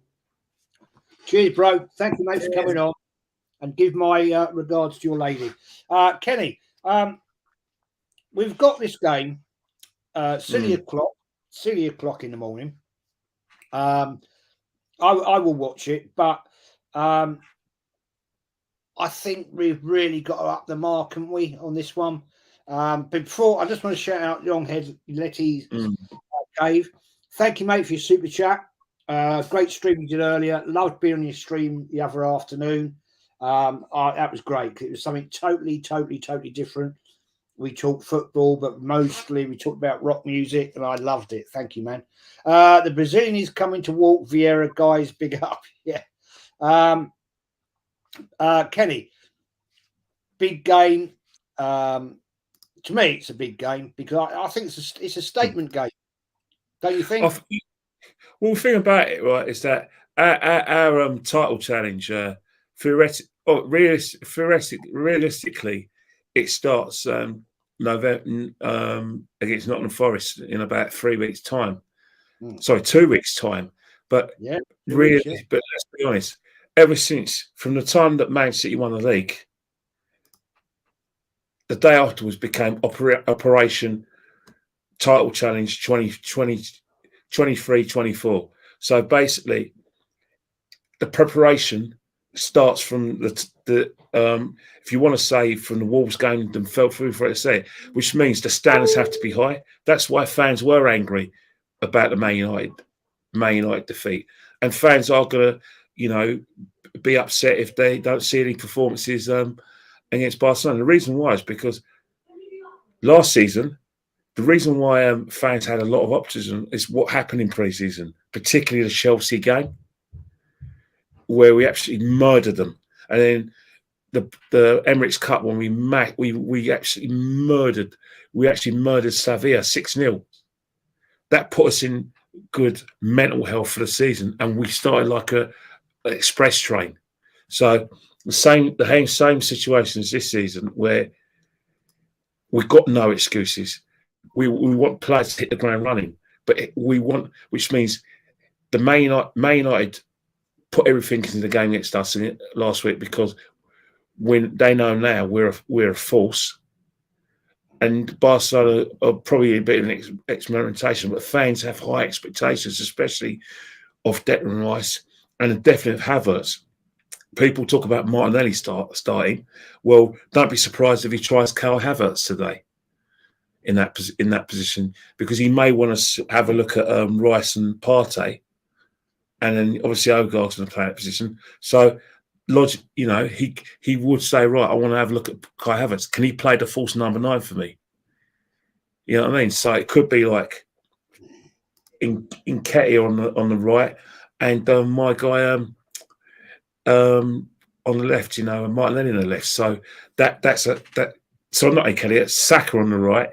B: Cheers, bro. Thank you, mate, for coming on, and give my regards to your lady. Kenny, we've got this game, silly o'clock in the morning. I will watch it, but I think we've really got to up the mark, haven't we, on this one? Before, I just want to shout out Longhead Letty's Cave. Thank you, mate, for your super chat. Great stream you did earlier. Loved being on your stream the other afternoon. That was great. It was something totally different. We talked football, but mostly we talked about rock music, and I loved it. Thank you, man. The Brazilian is coming to walk. Vieira, guys, big up. Yeah. Kenny, big game. To me, it's a big game because I think it's a statement game. Don't you think?
C: Well, the thing about it, right, is that our title challenge, realistically, it starts November against Nottingham Forest in about 3 weeks' time. Sorry, 2 weeks' time. But
B: yeah,
C: really, but let's be honest, ever since from the time that Man City won the league, the day afterwards became Operation Title Challenge 2023-24. So basically, the preparation starts from the if you want to say from the Wolves game and fell through for it to say it, which means the standards have to be high. That's why fans were angry about the Man United defeat, and fans are going to, be upset if they don't see any performances against Barcelona. The reason why is because last season, the reason why fans had a lot of optimism is what happened in pre-season, particularly the Chelsea game, where we actually murdered them, and then the Emirates Cup when we actually murdered Sevilla 6-0. That put us in good mental health for the season, and we started like an express train. So the same situation as this season, where we've got no excuses. We want players to hit the ground running, but which means the Man United put everything into the game against us last week, because when they know now we're a force, and Barcelona are probably a bit of an experimentation, but fans have high expectations, especially of Declan Rice and definitely of Havertz. People talk about Martinelli starting. Well, don't be surprised if he tries Kai Havertz today in that position, because he may want to have a look at Rice and Partey, and then obviously Odegaard's going to play that position. So, logic, he would say, right, I want to have a look at Kai Havertz. Can he play the false number 9 for me? You know what I mean? So it could be like Nketiah on the right, and my guy on the left, and Martinelli on the left. So so not Nketiah, Saka on the right,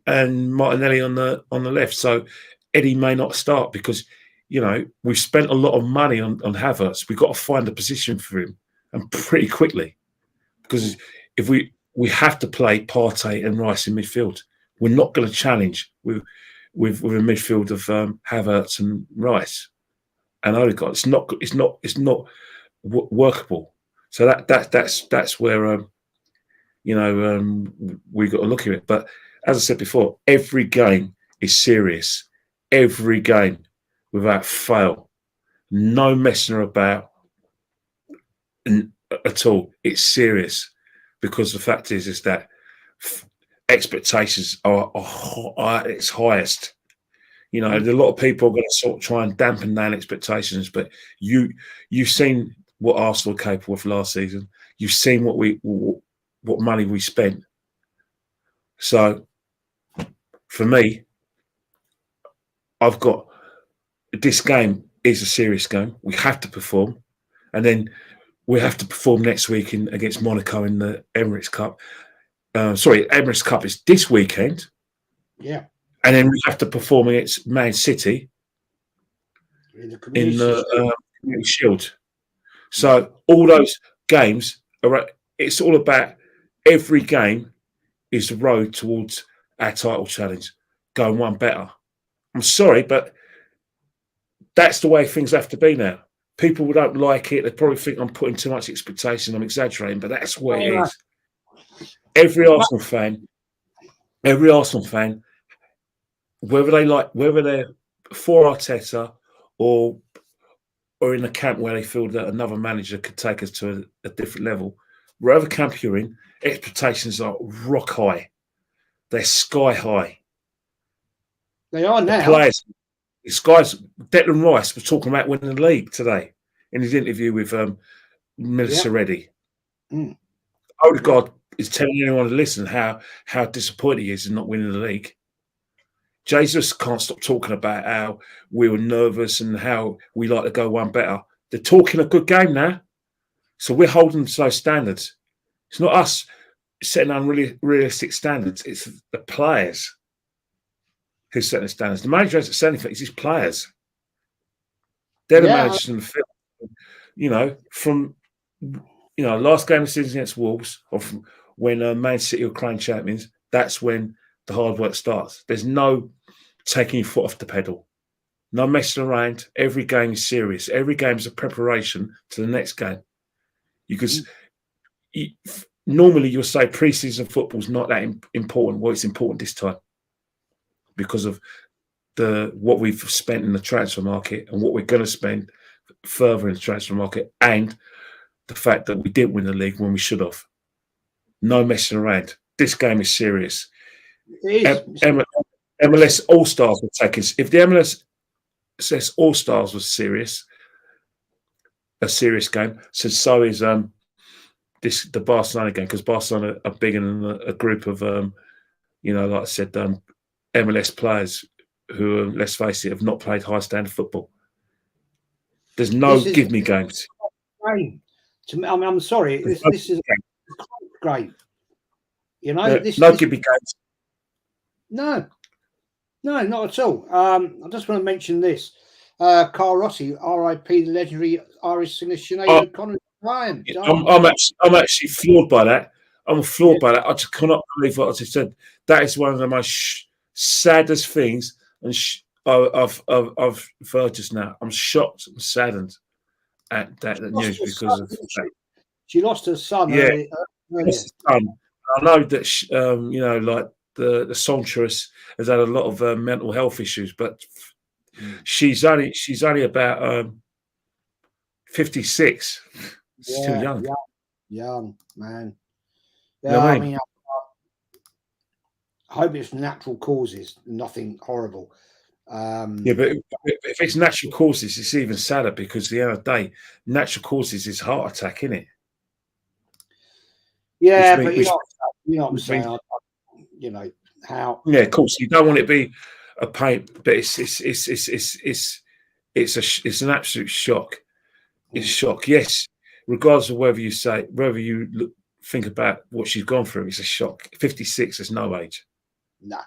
C: and Martinelli on the left. So Eddie may not start because we've spent a lot of money on Havertz. We've got to find a position for him, and pretty quickly, because if we have to play Partey and Rice in midfield. We're not going to challenge with a midfield of Havertz and Rice and Odegaard. It's not workable. So that's where we got to look at it. But as I said before, every game is serious. Every game, without fail, no messing about at all. It's serious, because the fact is that expectations are at its highest. A lot of people are going to sort of try and dampen down expectations, but you've seen what Arsenal were capable of last season. You've seen what money we spent. So for me, I've got this game is a serious game. We have to perform, and then we have to perform next week against Monaco in the Emirates Cup. Emirates Cup is this weekend.
B: Yeah.
C: And then we have to perform against Man City in the Community Shield. So all those games it's all about, every game is the road towards our title challenge, going one better. I'm sorry, but that's the way things have to be now. People don't like it. They probably think I'm putting too much expectation. I'm exaggerating, but that's what it is. Every Arsenal fan, whether they're for Arteta or or in a camp where they feel that another manager could take us to a different level, wherever camp you're in, expectations are rock high. They're sky high.
B: They are now.
C: The players, this guy's Declan Rice was talking about winning the league today in his interview with Melissa Reddy. Odegaard is telling anyone to listen how disappointed he is in not winning the league. Jesus can't stop talking about how we were nervous and how we like to go one better. They're talking a good game now. So we're holding to those standards. It's not us setting unrealistic standards. It's the players who set the standards. The manager hasn't said anything. It's his players. They're the managers in the field. You know, from last game of the season against Wolves, or from when Man City were crowned champions, that's when the hard work starts. There's no taking your foot off the pedal. No messing around. Every game is serious. Every game is a preparation to the next game. Because normally you'll say pre-season football's not that important. Well, it's important this time because of what we've spent in the transfer market and what we're going to spend further in the transfer market, and the fact that we didn't win the league when we should have. No messing around. This game is serious. MLS All-Stars will take us. If the MLS All-Stars was a serious game, so is the Barcelona game, because Barcelona are bigger than a group of like I said, MLS players who, let's face it, have not played high standard football. There's no give me games.
B: I'm sorry. This is great. You know,
C: no give me games.
B: No, not at all. I just want to mention this. Carl Rossi, R.I.P. the legendary Irish singer Sinead O'Connor. Ryan,
C: I'm actually floored by that. I'm floored by that. I just cannot believe what I just said. That is one of the most saddest things I've heard just now. I'm shocked and saddened at that news because of that.
B: She lost her son.
C: Yeah,
B: earlier.
C: I know that like the songstress has had a lot of mental health issues, but she's only about 56. Still
B: young man.
C: Yeah, you know
B: I mean, I hope it's natural causes, nothing horrible.
C: But if it's natural causes, it's even sadder, because at the end of the day, natural causes is heart attack, isn't it?
B: Yeah, but you know what I'm saying. How?
C: Yeah, of course, you don't want it to be a pain, but it's an absolute shock. It's a shock. Yes, regardless of whether you think about what she's gone through, it's a shock. 56 is no age.
B: No,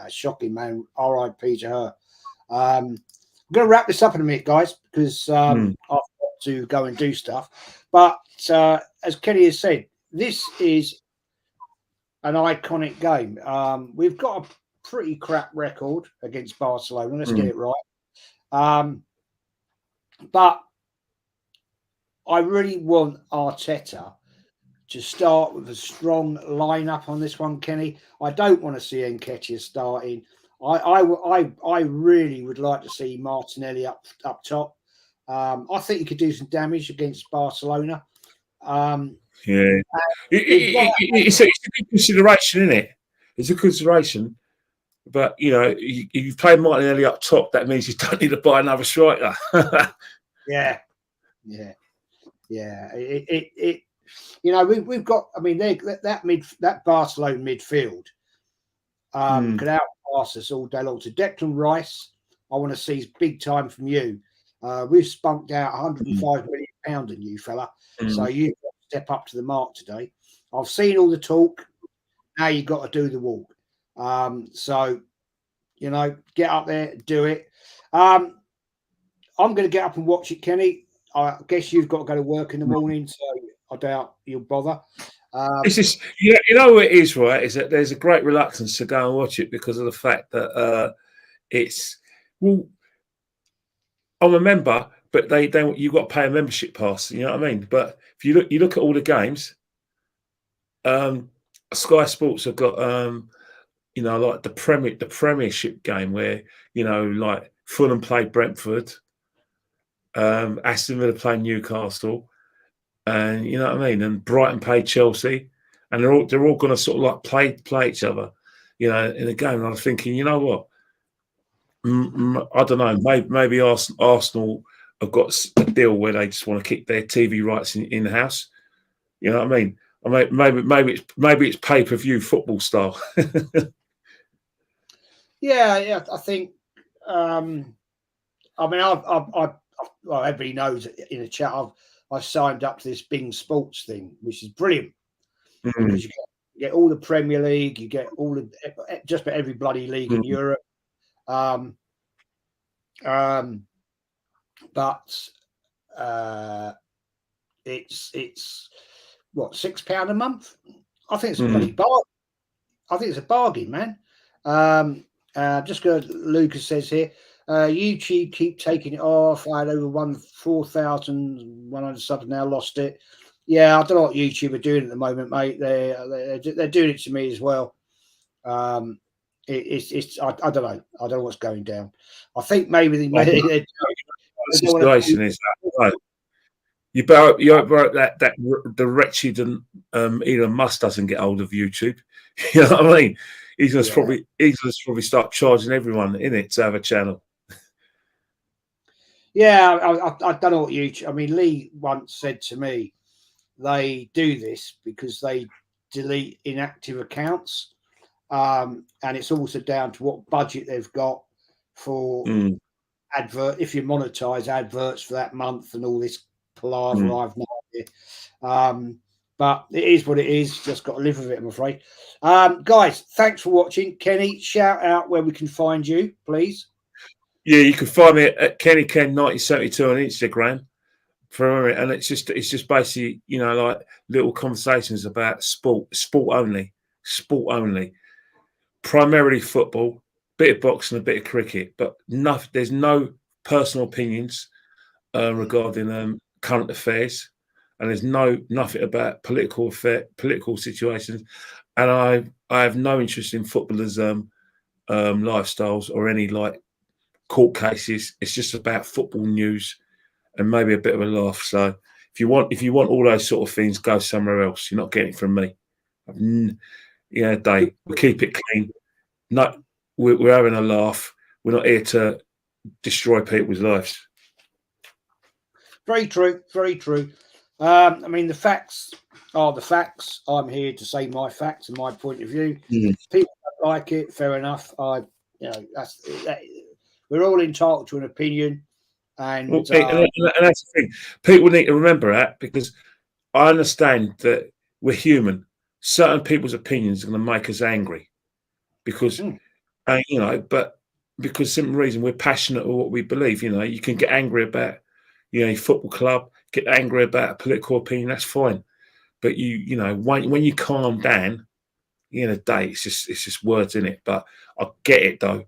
B: shocking, man. R.I.P. to her. I'm going to wrap this up in a minute, guys, because I've got to go and do stuff. But as Kenny has said, this is an iconic game. We've got a pretty crap record against Barcelona. Let's get it right. But I really want Arteta to start with a strong lineup on this one, Kenny. I don't want to see Nketiah starting. I really would like to see Martinelli up top. I think he could do some damage against Barcelona.
C: It's a good consideration, isn't it? It's a consideration. But, you've played Martinelli up top, that means you don't need to buy another striker.
B: Yeah. We've got. I mean, that Barcelona midfield could outpass us all day long. So Declan Rice, I want to see big time from you. We've spunked out £105 million in you, fella. So you've got to step up to the mark today. I've seen all the talk. Now you've got to do the walk. So get up there, do it. I'm going to get up and watch it, Kenny. I guess you've got to go to work in the morning, so I doubt you'll bother.
C: It's just, you know what it is, right? Is that there's a great reluctance to go and watch it because of the fact that I'm a member, but you've got to pay a membership pass. You know what I mean? But if you look at all the games, Sky Sports have got like the Premiership game where like Fulham played Brentford. Aston Villa playing Newcastle, and you know what I mean. And Brighton played Chelsea, and they're all going to sort of like play each other, you know, in a game. And I was thinking, you know what? I don't know. Maybe Arsenal have got a deal where they just want to keep their TV rights in the house. You know what I mean? Maybe it's pay-per-view football style.
B: Yeah, I think. I mean, well, everybody knows in the chat. I've signed up to this Bing Sports thing, which is brilliant because you get all the Premier League, you get all the just about every bloody league in Europe. But it's what, £6 a month? I think it's a bloody bargain. I think it's a bargain, man. Just go. Lucas says here, YouTube keep taking it off. I had over 4,100 subs, now lost it. Yeah, I don't know what YouTube are doing at the moment, mate. They're doing it to me as well. It's I don't know. I don't know what's going down. I think maybe the
C: situation is that you better that the wretched Elon Musk doesn't get hold of YouTube. You know what I mean? He's going to probably start charging everyone in it to have a channel.
B: Yeah, I don't know what YouTube. I mean, Lee once said to me, they do this because they delete inactive accounts, and it's also down to what budget they've got for advert. If you monetize adverts for that month and all this palaver, I've no idea. But it is what it is. Just got to live with it, I'm afraid. Guys, thanks for watching. Kenny, shout out where we can find you, please.
C: Yeah, you can find me at KennyKen1972 on Instagram. And it's just basically, you know, like little conversations about sport only, primarily football, bit of boxing, a bit of cricket, but there's no personal opinions regarding current affairs. And there's nothing about political situations, and I have no interest in footballers' lifestyles or any like court cases. It's just about football news and maybe a bit of a laugh. So if you want all those sort of things, go somewhere else. You're not getting it from me. Dave, we keep it clean. No, we're having a laugh. We're not here to destroy people's lives.
B: Very true. Very true. I mean, the facts are the facts. I'm here to say my facts and my point of view. People don't like it, fair enough. We're all entitled to an opinion, and that's the
C: thing. People need to remember that, because I understand that we're human. Certain people's opinions are going to make us angry, because but because some reason we're passionate about what we believe. You know, you can get angry about a football club, get angry about a political opinion, that's fine. But when you calm down, it's just words in it. But I get it though,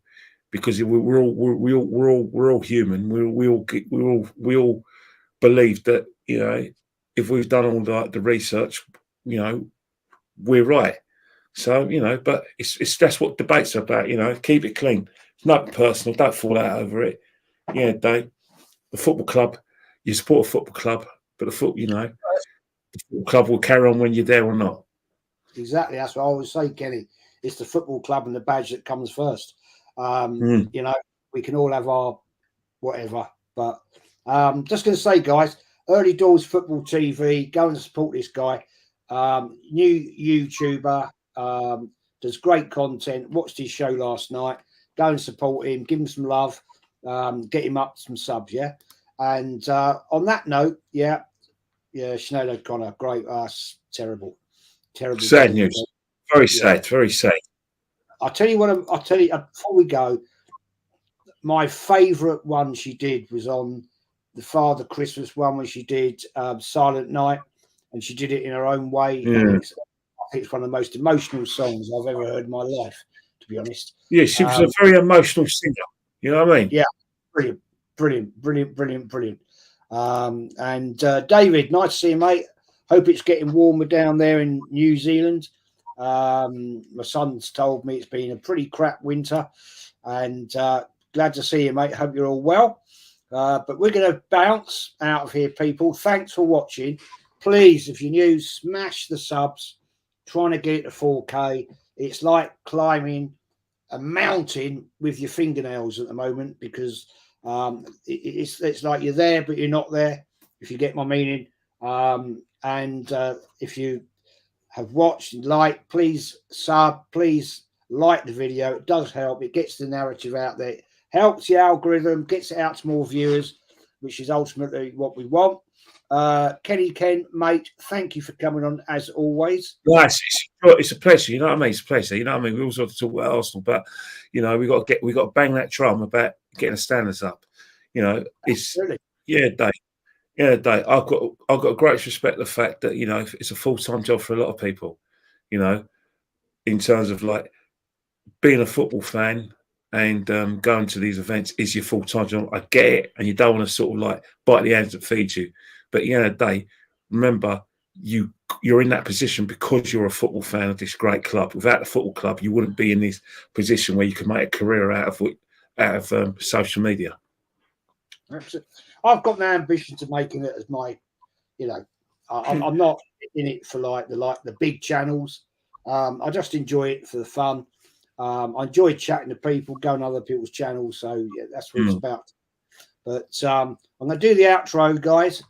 C: because we're all human. We all believe that if we've done all the research, we're right. So but that's what debates are about. Keep it clean. It's not personal. Don't fall out over it. Yeah, Dave. The football club. You support a football club, but the football club will carry on when you're there or not.
B: Exactly. That's what I always say, Kenny. It's the football club and the badge that comes first. We can all have our whatever. But just going to say, guys, Early Doors Football TV, go and support this guy. New YouTuber, does great content. Watched his show last night. Go and support him. Give him some love. Get him up some subs, yeah? And on that note, Sinead O'Connor, great. Terrible.
C: Sad news. Very sad. Very sad.
B: I'll tell you before we go, my favourite one she did was on the Father Christmas one, when she did Silent Night, and she did it in her own way. I think it's one of the most emotional songs I've ever heard in my life, to be honest.
C: Yeah, she was a very emotional singer. You know what I mean?
B: Yeah, brilliant. And David, nice to see you, mate. Hope it's getting warmer down there in New Zealand. My son's told me it's been a pretty crap winter, and glad to see you, mate. Hope you're all well. But we're going to bounce out of here, people. Thanks for watching. Please, if you're new, smash the subs. Trying to get to 4K. It's like climbing a mountain with your fingernails at the moment, because it's like you're there, but you're not there, if you get my meaning. If you have watched and liked, please sub, please like the video. It does help. It gets the narrative out there. It helps the algorithm, gets it out to more viewers, which is ultimately what we want. Ken, mate, thank you for coming on as always.
C: Nice, it's a pleasure. You know what I mean? It's a pleasure. You know what I mean? We also have to talk about Arsenal, but we got to bang that drum about getting the standards up. It's
B: Really?
C: Dave. Yeah, Dave. I've got a great respect for the fact that it's a full-time job for a lot of people. In terms of like being a football fan and going to these events is your full-time job. I get it, and you don't want to sort of like bite the hands that feed you. But at the end of the day, remember, you're in that position because you're a football fan of this great club. Without the football club, you wouldn't be in this position where you can make a career out of social media.
B: Absolutely. I've got no ambition to making it as my, I'm not in it for like the big channels. I just enjoy it for the fun. I enjoy chatting to people, going on other people's channels. So yeah, that's what it's about. But I'm going to do the outro, guys.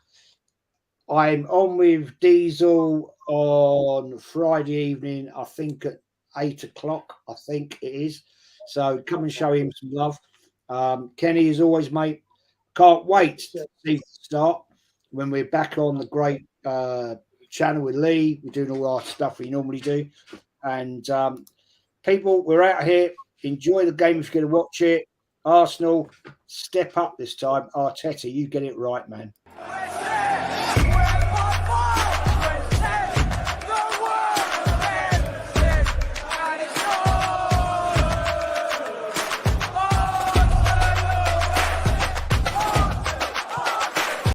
B: I'm on with Diesel on Friday evening, I think at 8 o'clock, I think it is. So come and show him some love. Kenny, as always, mate, can't wait to see the start when we're back on the great channel with Lee. We're doing all our stuff we normally do. And people, we're out here. Enjoy the game if you're going to watch it. Arsenal, step up this time. Arteta, you get it right, man.